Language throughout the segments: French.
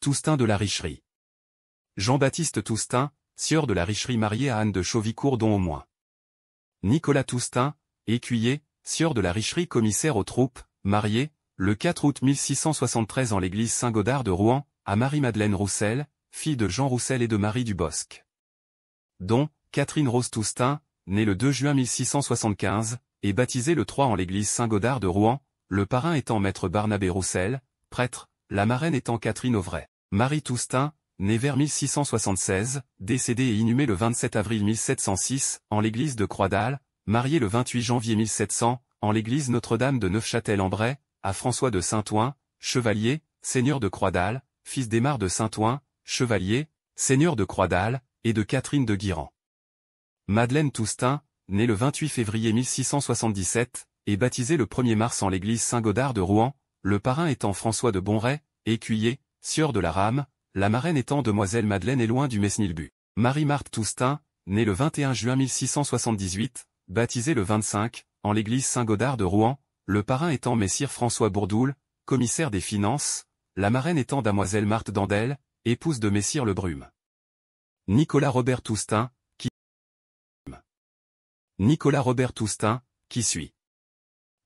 Toustain de la Richerie. Jean-Baptiste Toustain, sieur de la Richerie marié à Anne de Chauvicourt dont au moins. Nicolas Toustain, écuyer, sieur de la Richerie commissaire aux troupes, marié, le 4 août 1673 en l'église Saint-Godard de Rouen, à Marie-Madeleine Roussel, fille de Jean Roussel et de Marie Dubosc. Dont, Catherine Rose Toustain, née le 2 juin 1675, et baptisée le 3 en l'église Saint-Godard de Rouen, le parrain étant maître Barnabé Roussel, prêtre, la marraine étant Catherine Auvray. Marie Toustain, née vers 1676, décédée et inhumée le 27 avril 1706, en l'église de Croixdal, mariée le 28 janvier 1700, en l'église Notre-Dame de Neufchâtel-en-Bray, à François de Saint-Ouen, chevalier, seigneur de Croixdal, fils d'Aymar de Saint-Ouen, chevalier, seigneur de Croixdal, et de Catherine de Guiran. Madeleine Toustain, née le 28 février 1677, et baptisée le 1er mars en l'église Saint-Godard de Rouen, le parrain étant François de Bonray, écuyer, sieur de la Rame, la marraine étant demoiselle Madeleine Éloin du Mesnilbu. Marie-Marthe Toustain, née le 21 juin 1678, baptisée le 25, en l'église Saint-Godard de Rouen, le parrain étant messire François Bourdoul, commissaire des finances, la marraine étant damoiselle Marthe Dandel, épouse de messire Le Brume. Nicolas Robert Toustain, qui Nicolas Robert Toustain, qui suit.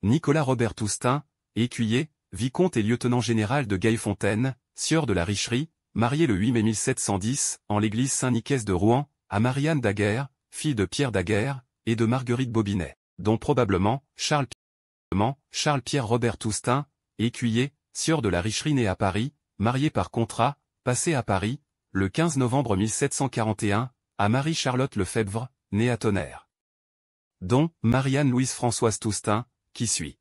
Nicolas Robert Toustain, écuyer, vicomte et lieutenant général de Gaillefontaine, sieur de la Richerie, marié le 8 mai 1710, en l'église Saint-Nicaise de Rouen, à Marianne Daguerre, fille de Pierre Daguerre, et de Marguerite Bobinet, dont probablement, Charles-Pierre Robert Toustain, écuyer, sieur de la Richerie né à Paris, marié par contrat, passé à Paris, le 15 novembre 1741, à Marie-Charlotte Lefebvre, née à Tonnerre. Dont, Marianne-Louise Françoise Toustain, qui suit.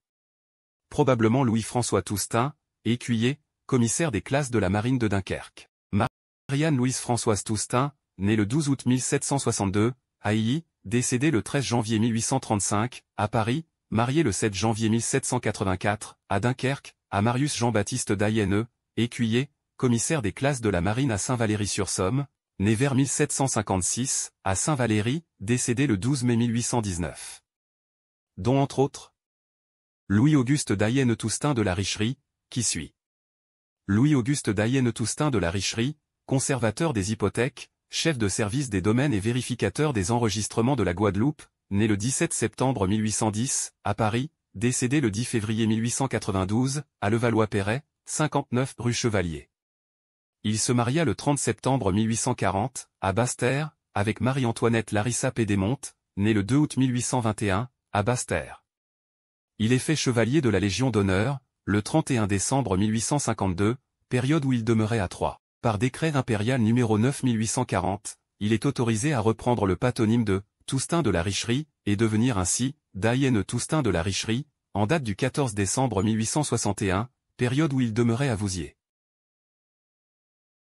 Probablement Louis-François Toustain, écuyer, commissaire des classes de la marine de Dunkerque. Marianne-Louise Françoise Toustain, née le 12 août 1762, à Illy, décédée le 13 janvier 1835, à Paris, mariée le 7 janvier 1784, à Dunkerque, à Marius Jean-Baptiste Dayenne, écuyer, commissaire des classes de la marine à Saint-Valery-sur-Somme, né vers 1756, à Saint-Valery, décédé le 12 mai 1819. Dont entre autres, Louis-Auguste Dayenne Toustain de la Richerie, qui suit. Louis-Auguste Dayenne Toustain de la Richerie, conservateur des hypothèques, chef de service des domaines et vérificateur des enregistrements de la Guadeloupe, né le 17 septembre 1810, à Paris, décédé le 10 février 1892, à Levallois-Perret, 59 rue Chevalier. Il se maria le 30 septembre 1840, à Basse-Terre, avec Marie-Antoinette Larissa Pédémonte, née le 2 août 1821, à Basse-Terre. Il est fait chevalier de la Légion d'honneur, le 31 décembre 1852, période où il demeurait à Troyes. Par décret impérial numéro 9/1840, il est autorisé à reprendre le patronyme de Toustain de la Richerie, et devenir ainsi Dayenne Toustain de la Richerie, en date du 14 décembre 1861, période où il demeurait à Vouziers.